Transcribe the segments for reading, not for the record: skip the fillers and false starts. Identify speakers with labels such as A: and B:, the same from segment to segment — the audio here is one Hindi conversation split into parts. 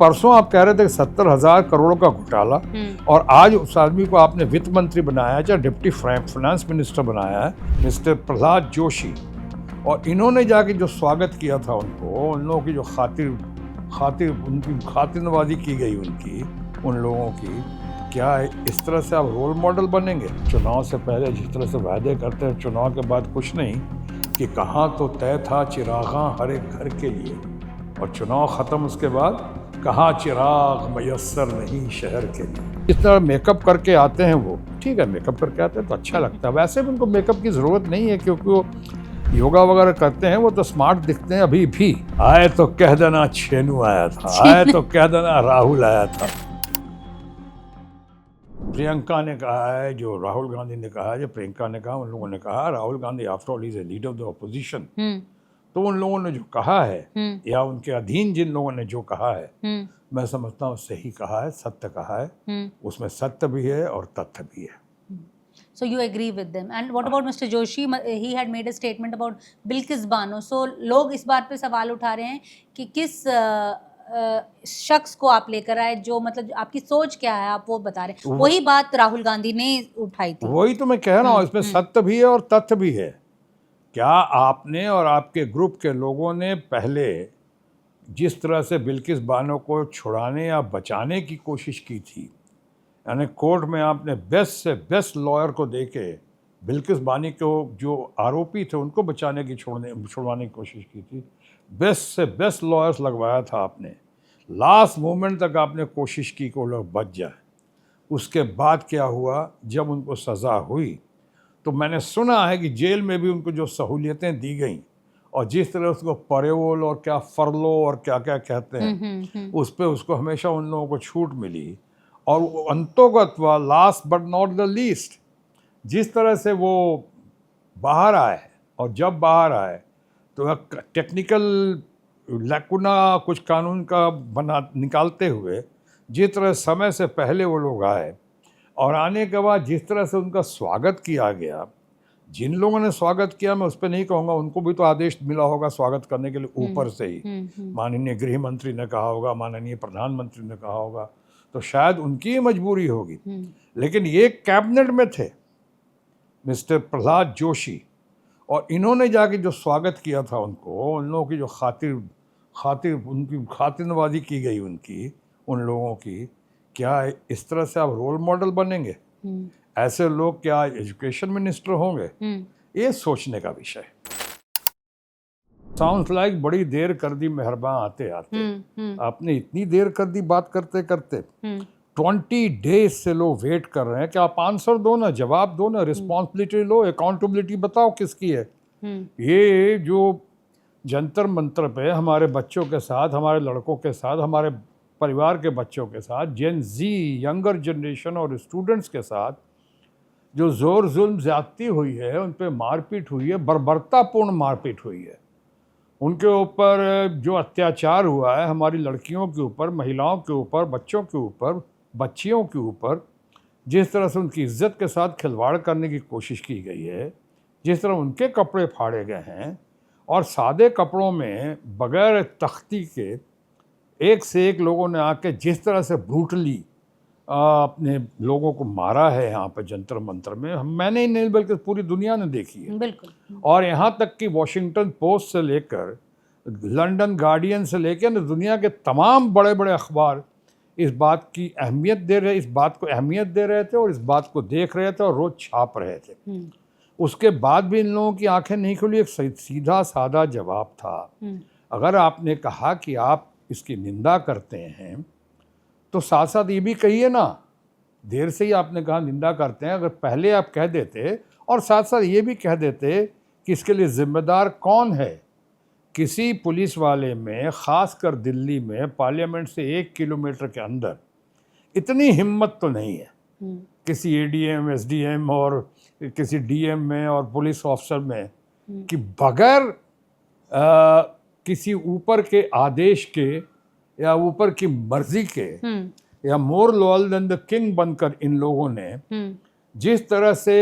A: परसों आप कह रहे थे 70,000 करोड़ का घोटाला और आज उस आदमी को आपने वित्त मंत्री बनाया या डिप्टी फाइनेंस मिनिस्टर बनाया है, मिस्टर प्रहलाद जोशी। और इन्होंने जाके जो स्वागत किया था उनको, उन लोगों की जो उनकी खातिरनवाजी की गई उन लोगों की, क्या इस तरह से आप रोल मॉडल बनेंगे? चुनाव से पहले जिस तरह से वायदे करते हैं, चुनाव के बाद कुछ नहीं, कि कहाँ तो तय था चिरागां हर एक घर के लिए, और चुनाव ख़त्म उसके बाद कहाँ चिराग मयस्सर नहीं शहर के लिए। इस तरह मेकअप करके आते हैं वो, ठीक है, मेकअप करके आते हैं तो अच्छा लगता है। वैसे भी उनको मेकअप की ज़रूरत नहीं है, क्योंकि वो योगा वगैरह करते हैं, वो तो स्मार्ट दिखते हैं अभी भी। आए तो कह देना छेनू आया था, आए तो कह देना राहुल आया था। प्रियंका ने कहा है, जो राहुल गांधी ने कहा है, जो प्रियंका ने कहा, उन लोगों ने कहा Rahul Gandhi after all is a leader of the opposition. तो उन लोगों ने जो कहा है, या उनके अधीन जिन लोगों ने जो कहा है, मैं समझता हूँ सही कहा है, सत्य कहा है। उसमें सत्य भी है और तथ्य भी है।
B: So you agree with them. And what about Mr. Joshi? He had made a statement about Bilkis Bano. So लोग इस बात पे सवाल उठा रहे हैं कि किस शख्स को आप लेकर आए, जो मतलब आपकी सोच क्या है, आप वो बता रहे हैं। वही बात राहुल गांधी ने उठाई थी।
A: वही तो मैं कह रहा हूँ, इसमें सत्य भी है और तथ्य भी है। क्या आपने और आपके ग्रुप के लोगों ने पहले जिस तरह से बिल्किस बानो को छुड़ाने या बचाने की कोशिश की थी, यानी कोर्ट में आपने बेस्ट से बेस्ट लॉयर को देके बिल्किस बानी को, जो आरोपी थे, उनको बचाने की छुड़वाने की कोशिश की थी, बेस्ट से बेस्ट लॉयर्स लगवाया था आपने, लास्ट मोमेंट तक आपने कोशिश की कि वो लोग बच जाए। उसके बाद क्या हुआ, जब उनको सज़ा हुई तो मैंने सुना है कि जेल में भी उनको जो सहूलियतें दी गई, और जिस तरह उसको परेवोल और क्या फरलो और क्या क्या कहते हैं, उस पर उसको हमेशा उन लोगों को छूट मिली। और अंतोगत व last but not the least, जिस तरह से वो बाहर आए, और जब बाहर आए तो टेक्निकल लैकुना कुछ कानून का निकालते हुए, जिस तरह समय से पहले वो लोग आए और आने के बाद जिस तरह से उनका स्वागत किया गया, जिन लोगों ने स्वागत किया, मैं उस पर नहीं कहूँगा, उनको भी तो आदेश मिला होगा स्वागत करने के लिए ऊपर से ही। माननीय गृह मंत्री ने कहा होगा, माननीय प्रधानमंत्री ने कहा होगा, तो शायद उनकी ही मजबूरी होगी। लेकिन ये कैबिनेट में थे मिस्टर प्रहलाद जोशी, और इन्होंने जाके जो स्वागत किया था उनको, उन लोगों की जो उनकी खातिरनवाजी की गई उन लोगों की, क्या इस तरह से आप रोल मॉडल बनेंगे? ऐसे लोग क्या एजुकेशन मिनिस्टर होंगे? ये सोचने का विषय। साउंड्स लाइक बड़ी देर कर दी मेहरबान आते आते। आपने इतनी देर कर दी बात करते करते। 20 डेज से लोग वेट कर रहे हैं कि आप आंसर दो ना, जवाब दो ना, रिस्पॉन्सिबिलिटी लो, अकाउंटेबिलिटी बताओ किसकी है। ये जो जंतर मंतर पे हमारे बच्चों के साथ, हमारे लड़कों के साथ, हमारे परिवार के बच्चों के साथ, जेन जी, यंगर जनरेशन और स्टूडेंट्स के साथ जो जोर जुल्म ज्यादती हुई है, उन पे मारपीट हुई है, बर्बरतापूर्ण मारपीट हुई है, उनके ऊपर जो अत्याचार हुआ है, हमारी लड़कियों के ऊपर, महिलाओं के ऊपर, बच्चों के ऊपर, बच्चियों के ऊपर, जिस तरह से उनकी इज्जत के साथ खिलवाड़ करने की कोशिश की गई है, जिस तरह उनके कपड़े फाड़े गए हैं, और सादे कपड़ों में बगैर तख्ती के एक से एक लोगों ने आके जिस तरह से ब्रूटली अपने लोगों को मारा है यहाँ पर जंतर मंतर में, मैंने ही नहीं बल्कि पूरी दुनिया ने देखी है।
B: बिल्कुल।
A: और यहाँ तक कि वॉशिंगटन पोस्ट से लेकर लंदन गार्डियन से लेकर दुनिया के तमाम बड़े बड़े अखबार इस बात की अहमियत दे रहे, इस बात को अहमियत दे रहे थे और इस बात को देख रहे थे और रोज़ छाप रहे थे। उसके बाद भी इन लोगों की आंखें नहीं खुली। एक सीधा सादा जवाब था। अगर आपने कहा कि आप इसकी निंदा करते हैं, तो साथ साथ ये भी कहिए ना, देर से ही आपने कहा निंदा करते हैं, अगर पहले आप कह देते और साथ साथ ये भी कह देते कि इसके लिए जिम्मेदार कौन है। किसी पुलिस वाले में, ख़ासकर दिल्ली में, पार्लियामेंट से 1 किलोमीटर के अंदर इतनी हिम्मत तो नहीं है किसी एडीएम, एसडीएम और किसी डीएम में और पुलिस ऑफिसर में, कि बगैर किसी ऊपर के आदेश के या ऊपर की मर्जी के या more loyal than the king बनकर इन लोगों ने जिस तरह से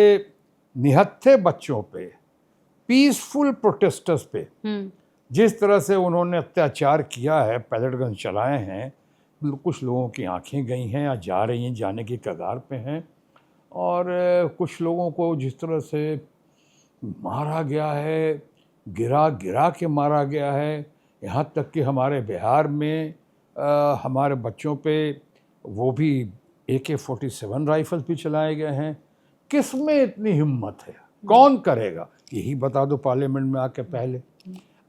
A: निहत्थे बच्चों पे, पीसफुल प्रोटेस्टर्स पे जिस तरह से उन्होंने अत्याचार किया है, पैलेट गन चलाए हैं, कुछ लोगों की आंखें गई हैं या जा रही हैं, जाने की कगार पे हैं, और कुछ लोगों को जिस तरह से मारा गया है, गिरा गिरा के मारा गया है, यहाँ तक कि हमारे बिहार में हमारे बच्चों पे वो भी AK-47 राइफल्स भी चलाए गए हैं। किस में इतनी हिम्मत है? कौन करेगा? यही बता दो पार्लियामेंट में आके पहले।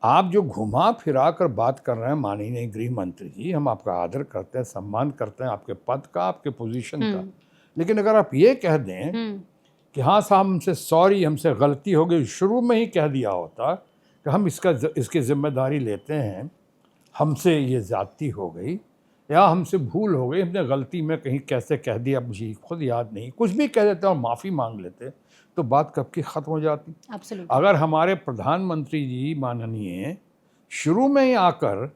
A: आप जो घुमा फिरा कर बात कर रहे हैं माननीय गृह मंत्री जी, हम आपका आदर करते हैं, सम्मान करते हैं आपके पद का, आपके पोजीशन का, लेकिन अगर आप ये कह दें कि हाँ साहब हमसे सॉरी, हमसे गलती हो गई, शुरू में ही कह दिया होता कि हम इसकी जिम्मेदारी लेते हैं, हमसे ये ज़्यादती हो गई या हमसे भूल हो गई, हमने गलती में कहीं कैसे कह दिया मुझे खुद याद नहीं, कुछ भी कह देते और माफ़ी मांग लेते तो बात कब की ख़त्म हो जाती।
B: Absolutely.
A: अगर हमारे प्रधानमंत्री जी माननीय शुरू में ही आकर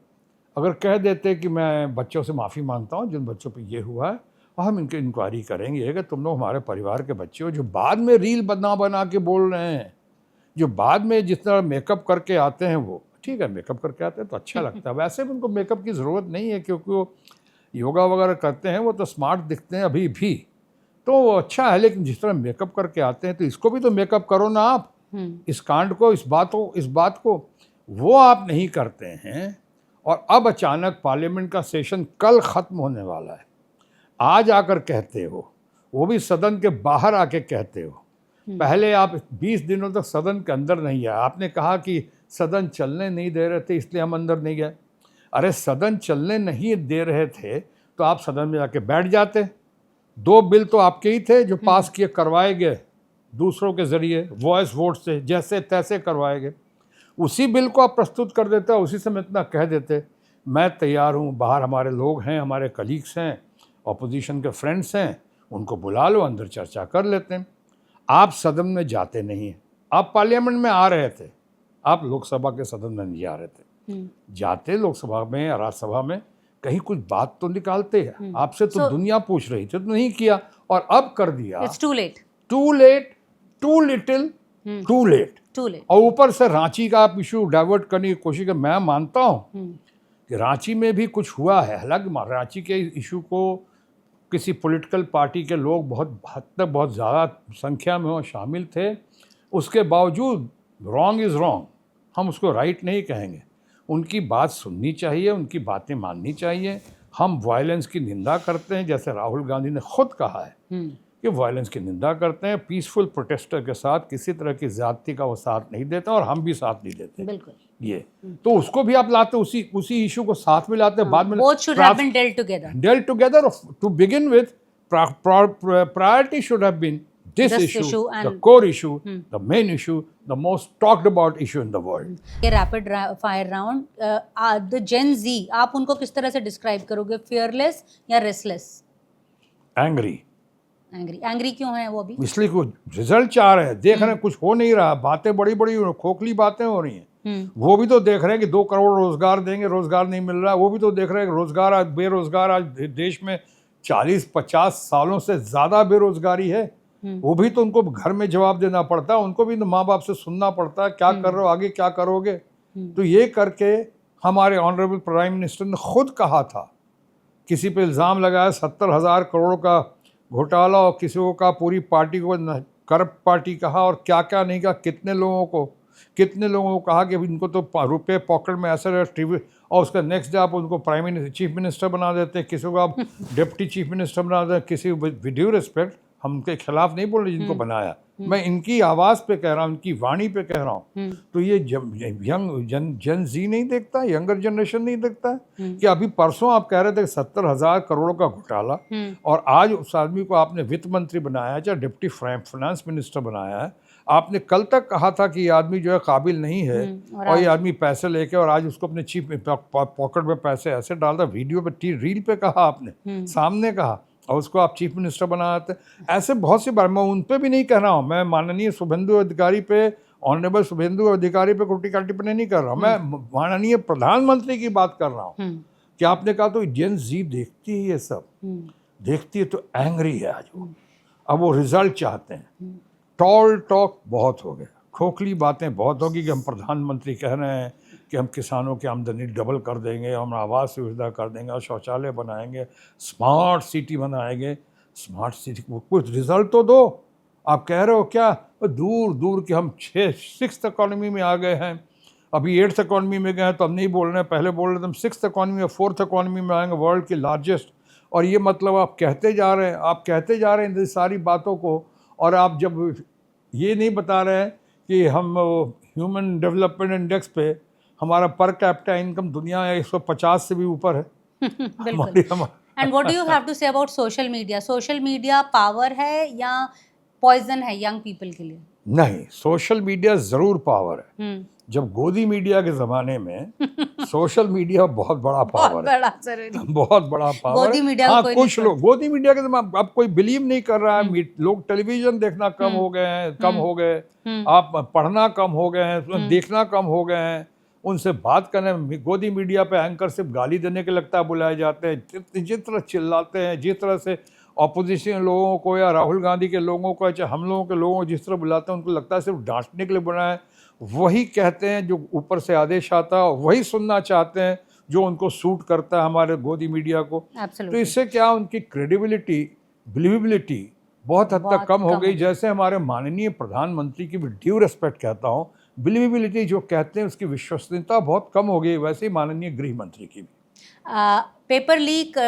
A: अगर कह देते कि मैं बच्चों से माफ़ी मांगता हूँ जिन बच्चों पे ये हुआ है और हम इनकी इंक्वायरी करेंगे कि तुम लोग हमारे परिवार के बच्चे हो, जो बाद में रील बना के बोल रहे हैं, जो बाद में जिस तरह मेकअप करके आते हैं, वो ठीक है मेकअप करके आते हैं तो अच्छा लगता है, वैसे भी उनको मेकअप की ज़रूरत नहीं है क्योंकि वो योगा वगैरह करते हैं, वो तो स्मार्ट दिखते हैं अभी भी, तो वो अच्छा है, लेकिन जिस तरह मेकअप करके आते हैं तो इसको भी तो मेकअप करो ना आप, इस कांड को, इस बात को वो आप नहीं करते हैं। और अब अचानक पार्लियामेंट का सेशन कल ख़त्म होने वाला है, आज आकर कहते हो, वो भी सदन के बाहर आके कहते हो। पहले आप 20 दिनों तक सदन के अंदर नहीं आए, आपने कहा कि सदन चलने नहीं दे रहे थे इसलिए हम अंदर नहीं गए। अरे सदन चलने नहीं दे रहे थे तो आप सदन में जाके बैठ जाते। 2 बिल तो आपके ही थे जो पास किए, करवाए गए दूसरों के ज़रिए, वॉइस वोट से, जैसे तैसे करवाए गए। उसी बिल को आप प्रस्तुत कर देते, उसी समय इतना कह देते मैं तैयार हूँ, बाहर हमारे लोग हैं, हमारे कलीग्स हैं, ऑपोजिशन के फ्रेंड्स हैं, उनको बुला लो, अंदर चर्चा कर लेते हैं। आप सदन में जाते नहीं हैं। आप पार्लियामेंट में आ रहे थे, आप लोकसभा के सदन में नहीं जा रहे थे। जाते लोकसभा में या राज्यसभा में कहीं कुछ बात तो निकालते हैं, आपसे तो दुनिया पूछ रही थी तो नहीं किया, और अब कर दिया।
B: It's too late.
A: Too late, too little, too late.
B: Too late.
A: और ऊपर से रांची का आप इशू डाइवर्ट करने की कोशिश कर। मैं मानता हूँ कि रांची में भी कुछ हुआ है, हालांकि रांची के इशू को किसी पॉलिटिकल पार्टी के लोग बहुत हद तक बहुत ज़्यादा संख्या में वो शामिल थे, उसके बावजूद रॉन्ग इज़ रॉन्ग, हम उसको राइट नहीं कहेंगे। उनकी बात सुननी चाहिए, उनकी बातें माननी चाहिए। हम वायलेंस की निंदा करते हैं, जैसे राहुल गांधी ने खुद कहा है कि वायलेंस की निंदा करते हैं, पीसफुल प्रोटेस्टर के साथ किसी तरह की ज़्यादती का वो साथ नहीं देते और हम भी साथ नहीं देते।
B: बिल्कुल।
A: ये तो उसको भी आप लाते, उसी इशू को साथ में लाते, बाद में
B: Both should have been dealt together.
A: dealt together. To begin with, priority should have been this issue, the core issue, the main issue, the most talked about issue in the world.
B: ये रैपिड फायर राउंड, द जेन जी, आप उनको किस तरह से डिस्क्राइब करोगे? फियरलेस या रेस्टलेस?
A: Angry.
B: एंग्री क्यों है वो अभी?
A: इसलिए कुछ रिजल्ट चाह रहे हैं, देख रहे हैं कुछ हो नहीं रहा, बातें बड़ी बड़ी खोखली बातें हो रही हैं। वो भी तो देख रहे हैं कि 2 करोड़ रोजगार देंगे, रोजगार नहीं मिल रहा है। वो भी तो देख रहे हैं कि रोजगार आज बेरोजगार, आज देश में 40-50 सालों से ज़्यादा बेरोजगारी है। वो भी तो उनको घर में जवाब देना पड़ता है, उनको भी तो माँ बाप से सुनना पड़ता है, क्या कर रहे हो, आगे क्या करोगे। तो ये करके हमारे ऑनरेबल प्राइम मिनिस्टर ने खुद कहा था, किसी पे इल्ज़ाम लगाया 70,000 करोड़ का घोटाला, और किसी को कहा पूरी पार्टी को करप्ट पार्टी कहा, और क्या क्या नहीं कहा, कितने लोगों को कहा कि इनको तो रुपए पॉकेट में ऐसे रहे, और उसका नेक्स्ट डे आप उनको चीफ मिनिस्टर बना देते हैं, किसी को आप डिप्टी चीफ मिनिस्टर बना देते हैं। किसी विद ड्यू रिस्पेक्ट, हम उनके खिलाफ नहीं बोल रहे जिनको बनाया, मैं इनकी आवाज़ पे कह रहा हूँ, इनकी वाणी पे कह रहा हूँ। तो ये जन जी नहीं देखता, यंगर जनरेशन नहीं देखता है कि अभी परसों आप कह रहे थे 70,000 करोड़ का घोटाला, और आज उस आदमी को आपने वित्त मंत्री बनाया है, चाहे डिप्टी फाइनेंस मिनिस्टर बनाया है। आपने कल तक कहा था कि ये आदमी जो है काबिल नहीं है, और ये आदमी पैसे लेके, और आज उसको अपने चीफ पॉकेट में पैसे ऐसे डालता, वीडियो पे रील पे कहा आपने, सामने कहा, और उसको आप चीफ मिनिस्टर बनाते। ऐसे बहुत सी बार, मैं उन पे भी नहीं कह रहा हूँ, मैं माननीय शुभेंदु अधिकारी पे, ऑनरेबल शुभेंदु अधिकारी पे कोटी काटी पे नहीं कर रहा हूँ, मैं माननीय प्रधानमंत्री की बात कर रहा हूँ। कि आपने कहा तो जेन जी देखती है, ये सब देखती है तो एंग्री है आज वो, अब वो रिजल्ट चाहते हैं। टॉक बहुत हो गया, खोखली बातें बहुत होगी कि हम प्रधानमंत्री कह रहे हैं कि हम किसानों की आमदनी डबल कर देंगे, हम आवास सुविधा कर देंगे, शौचालय बनाएंगे, स्मार्ट सिटी बनाएंगे। स्मार्ट सिटी कुछ रिजल्ट तो दो। आप कह रहे हो क्या दूर दूर के हम 6th इकॉनमी में आ गए हैं, अभी 8th इकॉनमी में गए हैं, तो हम नहीं बोल रहे हैं, पहले बोल रहे थे हम 6th इकॉनमी और 4th इकॉनमी में आएंगे, वर्ल्ड की लार्जेस्ट। और ये मतलब आप कहते जा रहे हैं, आप कहते जा रहे हैं इन सारी बातों को, और आप जब ये नहीं बता रहे हैं कि हम ह्यूमन डेवलपमेंट इंडेक्स पे हमारा पर कैपिटा इनकम दुनिया 150 से भी ऊपर है।
B: बिल्कुल। And what do you have to say about social media? Social media power है या पॉइजन है यंग पीपल के लिए?
A: नहीं, सोशल मीडिया जरूर पावर है। जब गोदी मीडिया के जमाने में सोशल मीडिया बहुत बड़ा पावर है, बहुत बड़ा पावर
B: गोदी
A: है।
B: मीडिया
A: हाँ,
B: कोई
A: कुछ लोग गोदी मीडिया के जमाने अब कोई बिलीव नहीं कर रहा है। लोग टेलीविजन देखना कम हो गए हैं, कम हो गए, आप पढ़ना कम हो गए हैं, देखना कम हो गए हैं, उनसे बात करने गोदी मीडिया पे एंकर सिर्फ गाली देने के लगता है बुलाए जाते हैं। जिस तरह चिल्लाते हैं, जिस तरह से ऑपोजिशन लोगों को या राहुल गांधी के लोगों को, चाहे हम लोगों के लोगों को जिस तरह बुलाते हैं, उनको लगता है सिर्फ डांटने के लिए बनाए। वही कहते हैं जो ऊपर से आदेश आता है, वही सुनना चाहते हैं जो उनको सूट करता है हमारे गोदी मीडिया को। तो इससे क्या उनकी क्रेडिबिलिटी, बिलीवेबिलिटी बहुत हद तक कम हो गई। जैसे हमारे माननीय प्रधानमंत्री की भी ड्यू रिस्पेक्ट कहता हूँ, बिलीवेबिलिटी जो कहते हैं उसकी विश्वसनीयता बहुत कम हो गई, वैसे ही माननीय गृह मंत्री की भी।
B: पेपर लीक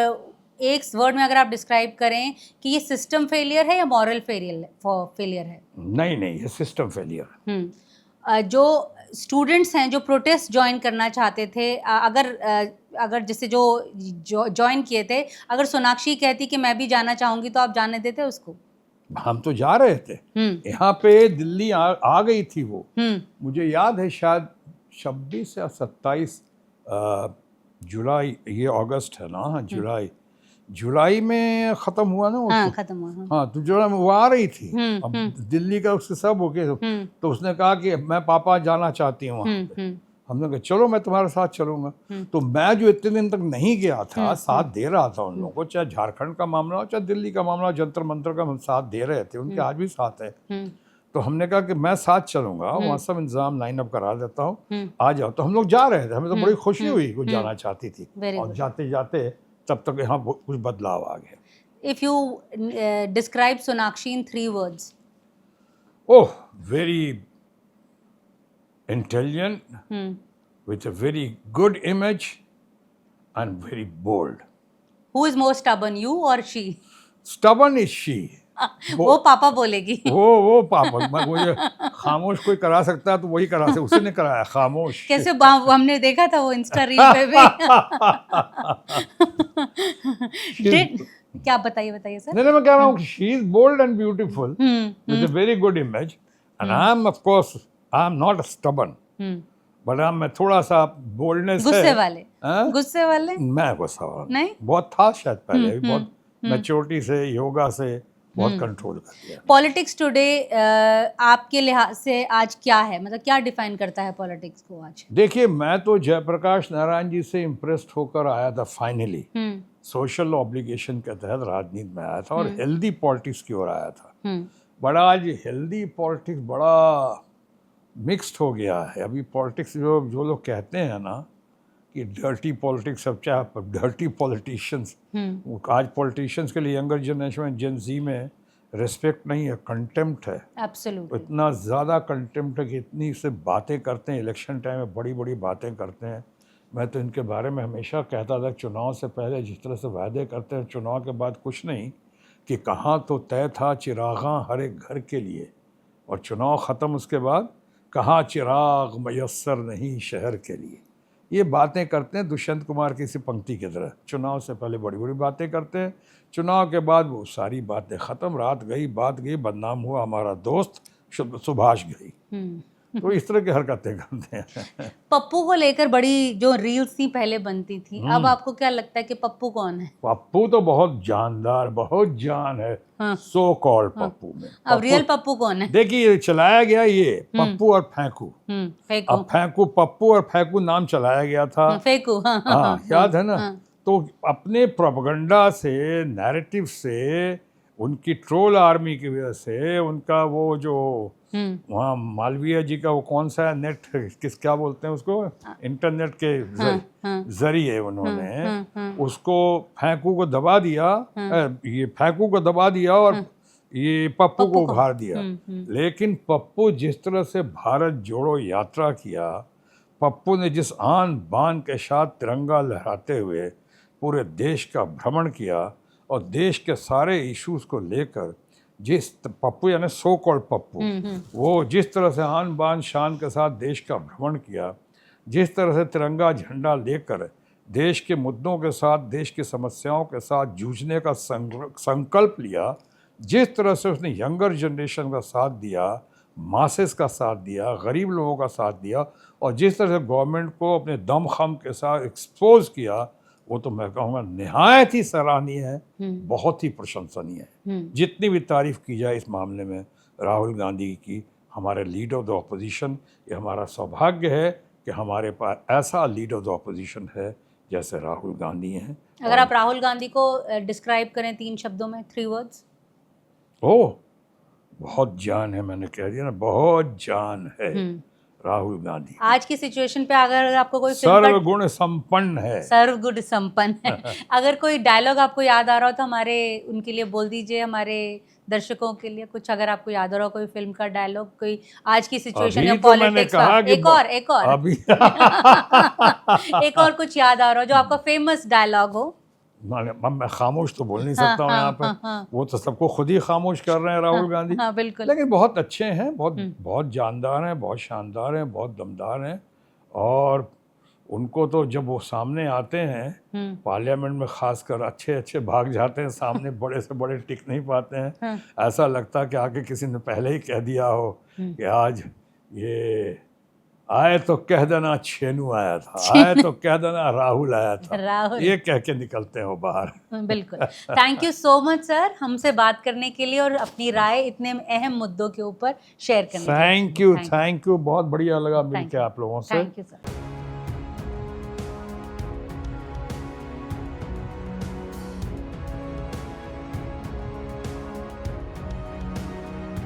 B: एक वर्ड में अगर आप डिस्क्राइब करें कि ये सिस्टम फेलियर है या मॉरल फेलियर है? नहीं,
A: ये सिस्टम फेलियर है।
B: जो स्टूडेंट्स हैं जो प्रोटेस्ट ज्वाइन करना चाहते थे, अगर जैसे जो ज्वाइन किए थे, अगर सोनाक्षी कहती कि मैं भी जाना चाहूंगी तो आप जाने देते उसको?
A: हम तो जा रहे थे, यहाँ पे दिल्ली आ गई थी वो। मुझे याद है शायद 26 या 27 जुलाई, ये अगस्त है ना, जुलाई में खत्म हुआ ना।
B: हाँ, खत्म हुआ।
A: हाँ, तो जुलाई में वो आ रही थी। अब दिल्ली का उसके सब हो गए, तो उसने कहा कि मैं पापा जाना चाहती हूँ वहाँ पे। हमने कहा चलो मैं तुम्हारे साथ चलूंगा। तो मैं जो इतने दिन तक नहीं गया था, साथ दे रहा था उन लोगों को, चाहे झारखंड का मामला हो चाहे दिल्ली का मामला, जंतर मंतर का हम साथ दे रहे थे, उनके आज भी साथ है। तो हमने कहा कि मैं साथ चलूंगा, वहाँ सब इंतजाम लाइन अप करा देता हूँ, आ जाओ। तो हम लोग जा रहे थे, हमें तो बड़ी खुशी हुई, वो जाना चाहती थी। और जाते जाते तब तक यहाँ कुछ बदलाव आ गया।
B: If you describe Sonakshi in 3 words?
A: Oh, very intelligent, with a very good image and very bold.
B: Who is more stubborn, you or she?
A: Stubborn is she.
B: वो पापा बोलेगी।
A: वो पापा, वो ये खामोश कोई करा सकता है तो वही करा सकता, उसने कराया खामोश।
B: कैसे हमने देखा था वो इंस्टा रील पे भी। क्या बताइए सर?
A: नहीं, मैं कह रहा हूँ she is bold and beautiful with a very good image, and I am of course I am not stubborn, but मैं थोड़ा सा boldness है।
B: गुस्से वाले? मैं
A: गुस्सा वाला
B: नहीं,
A: बहुत था शायद पहले, बहुत मैच्योरिटी से, योगा से बहुत कंट्रोल कर दिया।
B: पॉलिटिक्स टुडे आपके लिहाज से आज क्या है, मतलब क्या डिफाइन करता है पॉलिटिक्स को आज?
A: देखिए, मैं तो जयप्रकाश नारायण जी से इम्प्रेस्ड होकर आया था फाइनली। सोशल ऑब्लिगेशन के तहत राजनीति में आया था और हेल्दी पॉलिटिक्स की ओर आया था। बड़ा आज हेल्दी पॉलिटिक्स बड़ा मिक्स्ड हो गया है। अभी पॉलिटिक्स जो लोग कहते हैं ना कि डर्टी पॉलिटिक्स, सब चाहे डर्टी पॉलिटिशियंस, आज पॉलिटिशियंस के लिए यंगर जनरेशन में, जेन ज़ी में रिस्पेक्ट नहीं है, कंटेम्प्ट है।
B: एब्सोल्युटली।
A: इतना ज़्यादा कंटेम्प्ट है कि इतनी से बातें करते हैं, इलेक्शन टाइम में बड़ी बड़ी बातें करते हैं। मैं तो इनके बारे में हमेशा कहता था, चुनाव से पहले जिस तरह से वायदे करते हैं, चुनाव के बाद कुछ नहीं, कि कहाँ तो तय था चिरागां हर एक घर के लिए, और चुनाव ख़त्म उसके बाद कहाँ चिराग मयस्सर नहीं शहर के लिए। ये बातें करते हैं दुष्यंत कुमार की सी पंक्ति की तरह। चुनाव से पहले बड़ी बड़ी बातें करते हैं, चुनाव के बाद वो सारी बातें ख़त्म। रात गई, बात गई, बदनाम हुआ हमारा दोस्त सुभाष गई। तो इस तरह की हरकतें करते हैं।
B: पप्पू को लेकर बड़ी जो रील्स थी पहले बनती थी, अब आपको क्या लगता है कि पप्पू कौन है?
A: पप्पू तो बहुत जानदार, बहुत जान है। सो कॉल्ड पप्पू में।
B: अब रियल पप्पू कौन है?
A: देखिए, चलाया गया ये पप्पू और फेंकू। अब फेंकू, पप्पू और फेंकू नाम चलाया गया था।
B: फेंकू,
A: हाँ, याद है ना? तो अपने प्रोपेगेंडा से, नैरेटिव से उनकी ट्रोल आर्मी की वजह से उनका वो जो वहाँ मालवीय जी का वो कौन सा है नेट क्या बोलते हैं उसको, इंटरनेट के जरिए उन्होंने उसको फेंकू को दबा दिया, ये फेंकू को दबा दिया और ये पप्पू को उभार दिया। लेकिन पप्पू जिस तरह से भारत जोड़ो यात्रा किया, पप्पू ने जिस आन बान के साथ तिरंगा लहराते हुए पूरे देश का भ्रमण किया और देश के सारे इश्यूज को लेकर जिस पप्पू यानी सो कॉल्ड पप्पू वो जिस तरह से आन बान शान के साथ देश का भ्रमण किया, जिस तरह से तिरंगा झंडा लेकर देश के मुद्दों के साथ, देश की समस्याओं के साथ जूझने का संकल्प लिया, जिस तरह से उसने यंगर जनरेशन का साथ दिया, मासेस का साथ दिया, गरीब लोगों का साथ दिया और जिस तरह से गवर्नमेंट को अपने दम खम के साथ एक्सपोज किया, वो तो मैं कहूँगा निहायत ही सराहनीय है, बहुत ही प्रशंसनीय है। जितनी भी तारीफ की जाए इस मामले में राहुल गांधी की, हमारे लीडर ऑफ द ऑपोजिशन, ये हमारा सौभाग्य है कि हमारे पास ऐसा लीडर ऑफ द ऑपोजिशन है जैसे राहुल गांधी हैं।
B: अगर आप राहुल गांधी को डिस्क्राइब करें 3 शब्दों में, 3 वर्ड्स।
A: ओह, बहुत जान है, मैंने कह दिया ना, बहुत जान है राहुल गांधी।
B: आज की सिचुएशन पे अगर आपको कोई
A: सर्वगुण संपन्न है,
B: सर्वगुण संपन्न है। अगर कोई डायलॉग आपको याद आ रहा हो तो हमारे उनके लिए बोल दीजिए, हमारे दर्शकों के लिए कुछ अगर आपको याद आ रहा हो कोई फिल्म का डायलॉग, कोई आज की सिचुएशन या पॉलिटिक्स का, एक और
A: अभी
B: एक और कुछ याद आ रहा हो जो आपका फेमस डायलॉग हो।
A: मैं खामोश तो बोल नहीं सकता हूँ यहाँ पर, वो तो सबको खुद ही खामोश कर रहे हैं राहुल गांधी।
B: बिल्कुल।
A: लेकिन बहुत अच्छे हैं, बहुत जानदार हैं, बहुत शानदार हैं, बहुत दमदार हैं और उनको तो जब वो सामने आते हैं पार्लियामेंट में खासकर अच्छे भाग जाते हैं सामने, बड़े से बड़े टिक नहीं पाते हैं। ऐसा लगता है कि आगे किसी ने पहले ही कह दिया हो कि आज ये आए तो कह देना छेनू आया था, आए तो कह देना राहुल आया था, राहुल। ये कह के निकलते हो बाहर।
B: बिल्कुल। Thank you so much sir, हमसे बात करने के लिए और अपनी राय इतने अहम मुद्दों के ऊपर शेयर करने के लिए।
A: थैंक यू, बहुत बढ़िया लगा मिलकर आप लोगों से।
B: Thank you sir.